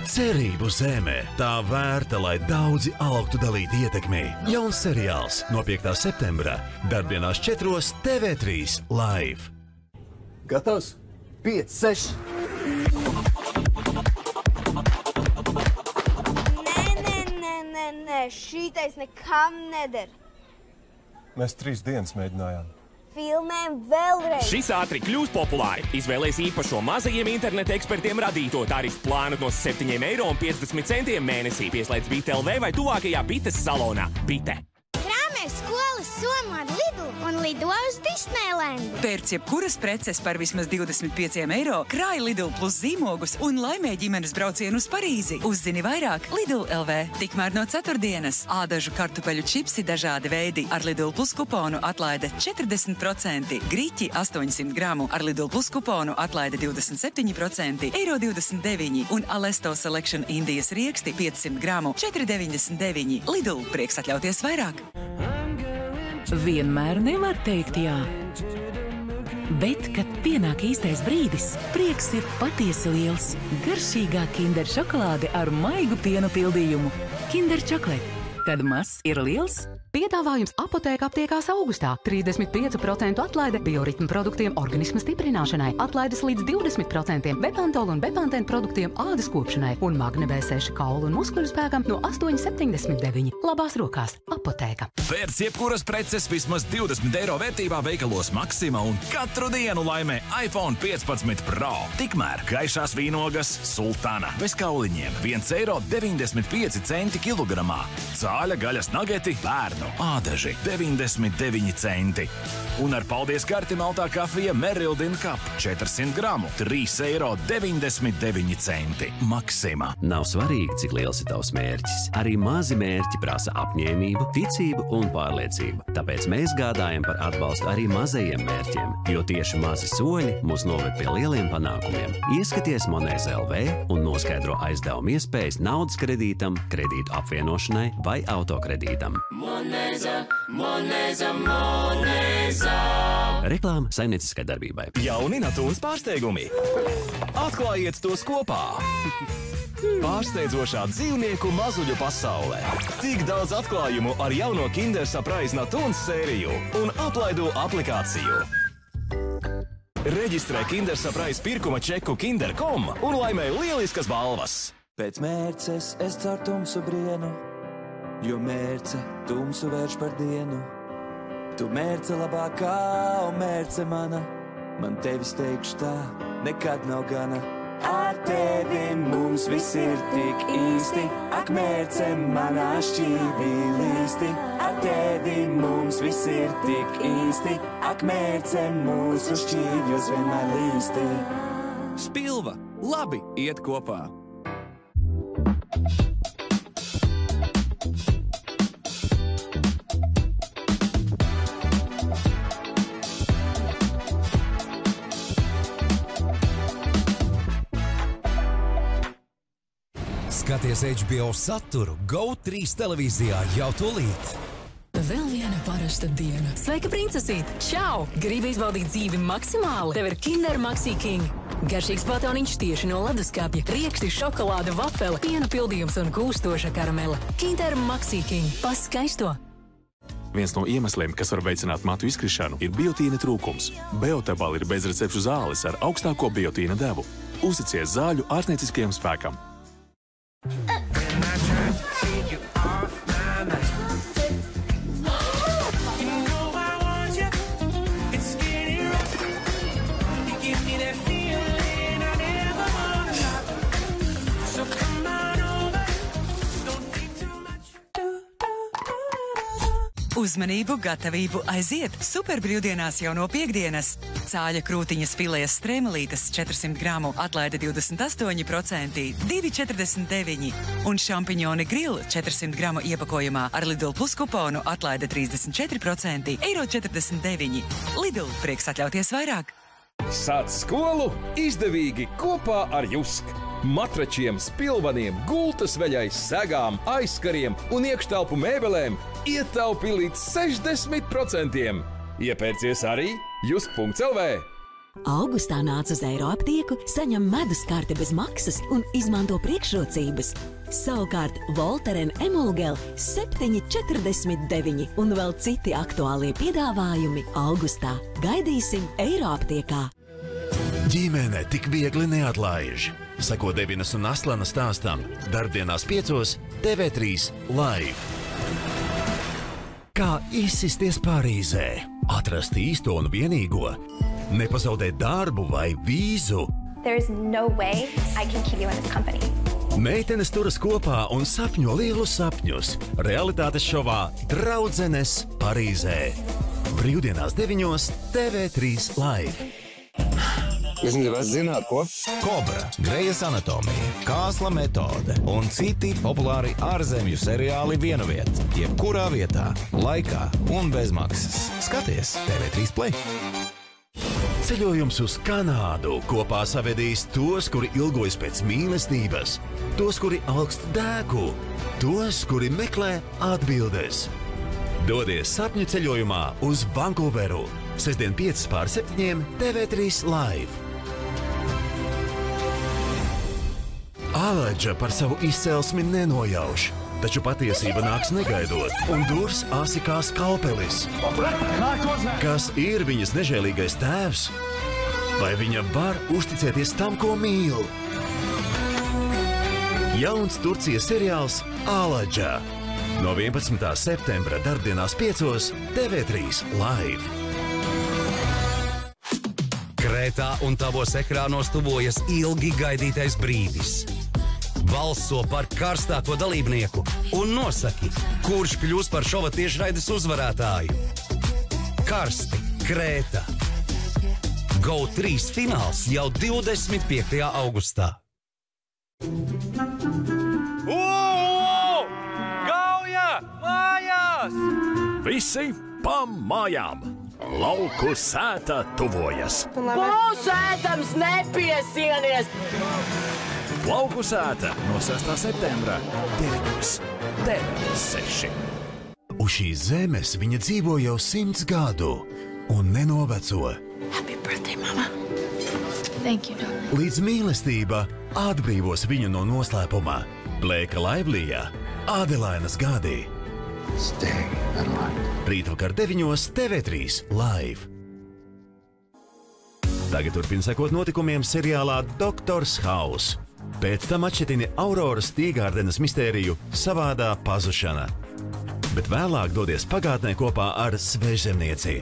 Cerību zeme. Tā vērta, lai daudzi augtu dalītu ietekmī. Jauns seriāls no 5. septembra. Darbdienās 4. TV3 Live. Gatavs? 5, 6. Nē, šītais nekam neder. Mēs 3 dienas mēģinājām. Filmēm vēlreiz. Šis ātri kļūs populāri. Izvēlēs īpašo mazajiem interneta ekspertiem radīto tarifu plānu no 7,50 € mēnesī. Pieslēdz Bite LV vai tuvākajā Bites salonā. Bite. Krāmē skolas somu ar Lidl un lido uz Disneylandu. Pērc jebkuras preces par vismaz 25 €, krāj Lidl plus zīmogus un laimē ģimenes braucienu uz Parīzi. Uzzini vairāk Lidl LV. Tikmēr no ceturtdienas ādažu kartupeļu čipsi dažādi veidi ar Lidl plus kuponu atlaide 40%, grīķi 800 gramu ar Lidl plus kuponu atlaide 27%, €29 un Alesto Selection Indijas rieksti 500 gramu 4,99. Lidl, prieks atļauties vairāk. Vienmēr nevar teikt jā. Bet, kad pienāk īstais brīdis, prieks ir patiesi liels. Garšīgā Kinder šokolāde ar maigu piena pildījumu. Kinder Chocolate. Kad mazs ir liels. Piedāvājums apotēka aptiekās augustā. 35% atlaide bioritmu produktiem organisma stiprināšanai, atlaides līdz 20% Bepantol un Bepantēn produktiem ādas kopšanai un Magne B6 kaulu un muskuļu spēkam no 8,79. Labās rokās apotēka. Pērc jebkuras preces vismaz 20 € vērtībā veikalos Maxima un katru dienu laimē iPhone 15 Pro. Tikmēr gaišās vīnogas Sultana bez kauliņiem 1,95 € kilogramā. Cāļa gaļas nageti bērnu. Ādaži 99 centi. Un ar paldies karti maltā kafija Merildin Cup 400 gramu 3,99 €. Maxima. Nav svarīgi, cik liels ir tavs mērķis. Arī mazi mērķi prasa apņēmību, ticību un pārliecību. Tāpēc mēs gādājam par atbalstu arī mazajiem mērķiem, jo tieši mazi soļi mūs noved pie lieliem panākumiem. Ieskaties Monēza LV un noskaidro aizdevumu iespējas naudas kredītam, kredītu apvienošanai vai autokredītam. Monēza, Monēza, Monēza. Reklāma saimnieciskai darbībai. Jauni Natūras pārsteigumi. Atklājiet tos kopā. Pārsteidzošā dzīvnieku mazuļu pasaulē. Tik daudz atklājumu ar jauno Kinder Surprise Natūras sēriju un aplaido aplikāciju. Reģistrē Kinder Surprise pirkuma čeku Kinder.com un laimē lieliskas balvas. Pēc mērces es caur tumsu brienu, jo mērce tumsu vērš par dienu. Tu mērce labākā un mērce mana, man tevis teikšu tā, nekad nav gana. Ar tevi mums viss ir tik īsti, ak mērce manā šķīvī līsti. Ar tevi mums viss ir tik īsti, ak mērce mūsu šķīvjos vienmēr līsti. Spilva labi iet kopā. Skaties HBO saturu GO3 televīzijā jau tūlīt. Vēl viena parasta diena. Sveika, princesīt! Čau! Gribi izbaudīt dzīvi maksimāli? Tev ir Kinder Maxi King. Garšīgs batoniņš tieši no leduskapja, rieksti, šokolāde, vafele, piena pildījums un kūstoša karamele. Kinder Maxi King. Paskaisto! Viens no iemesliem, kas var veicināt matu izkrišanu, ir biotīna trūkums. Beotabal ir bezrecepšu zāles ar augstāko biotīna devu. Uzticies zāļu ārstnieciskajam spēkam. Uzmanību, gatavību aiziet! Superbrīvdienās jau no piekdienas. Cāļa krūtiņas filējas strēmelītes 400 gramu atlaide 28%, 2,49 un šampiņoni grill 400 gramu iepakojumā ar Lidl plus kuponu atlaide 34%, €49. Lidl, prieks atļauties vairāk! Sāc skolu izdevīgi kopā ar Jusk. Matračiem, spilvaniem, gultas veļai, segām, aizkariem un iekštelpu mēbelēm ietaupi līdz 60%. Iepērcies arī Jusk.lv. Augustā nāc uz Eiroaptieku, saņem medus karte bez maksas un izmanto priekšrocības. Savukārt Voltaren Emulgel 7,49 un vēl citi aktuālie piedāvājumi augustā. Gaidīsim Eiroaptiekā. Ģimene tik viegli neatlaiž. Sako Devinas un Aslana stāstam darbdienās 5 TV3 Live. Kā izsisties Parīzē, atrast īsto un vienīgo, nepazaudēt darbu vai vīzu. There's no way I can keep you in this company. Meitenes turas kopā un sapņo lielus sapņus. Realitātes šovā Draudzenes Parīzē. Brīvdienās 9 TV3 Live. Jūs gribētu zināt, ko? Kobra, Grejas anatomija, Kāsla metode un citi populāri ārzemju seriāli vienuviet, jebkurā vietā, laikā un bez maksas. Skaties TV3 Play. Ceļojums uz Kanādu kopā savedīs tos, kuri ilgojas pēc mīlestības, tos, kuri alkst dēku, tos, kuri meklē atbildes. Dodies sapņu ceļojumā uz Vankūveru. Sestdien 5:07 TV3 Live. Ālaģa par savu izcelsmi nenojauš, taču patiesība nāks negaidot un durs asi kā skalpelis. Kas ir viņas nežēlīgais tēvs? Vai viņa var uzticēties tam, ko mīl? Jauns Turcijas seriāls Ālaģa. No 11. septembra darbdienās 5 TV3 Live. Krētā un tavos ekrānos tuvojas ilgi gaidītais brīdis. Balso par karstāko dalībnieku un nosaki, kurš kļūs par šova tiešraides uzvarētāju. Karsti Krēta. GO3 fināls jau 25. augustā. Gauja! Mājās! Visi pa mājām! Lauku sēta tuvojas! Mūsu ēdams nepiesienies! Lauku sēta no 6. septembra 9:06. Uz šīs zemes viņa dzīvo jau 100 gadu un nenoveco. Happy birthday, mama. Thank you. Līdz mīlestība atbrīvos viņu no noslēpuma. Blēka Laivlijā Ādelainas gadi. Rītvakar 9 TV3 Live. Tagad turpin sekot notikumiem seriālā Doktors House. Pēc tam atšķetini Auroras Tīgārdenes mistēriju Savādā pazušana. Bet vēlāk dodies pagātnē kopā ar svežzemnieci.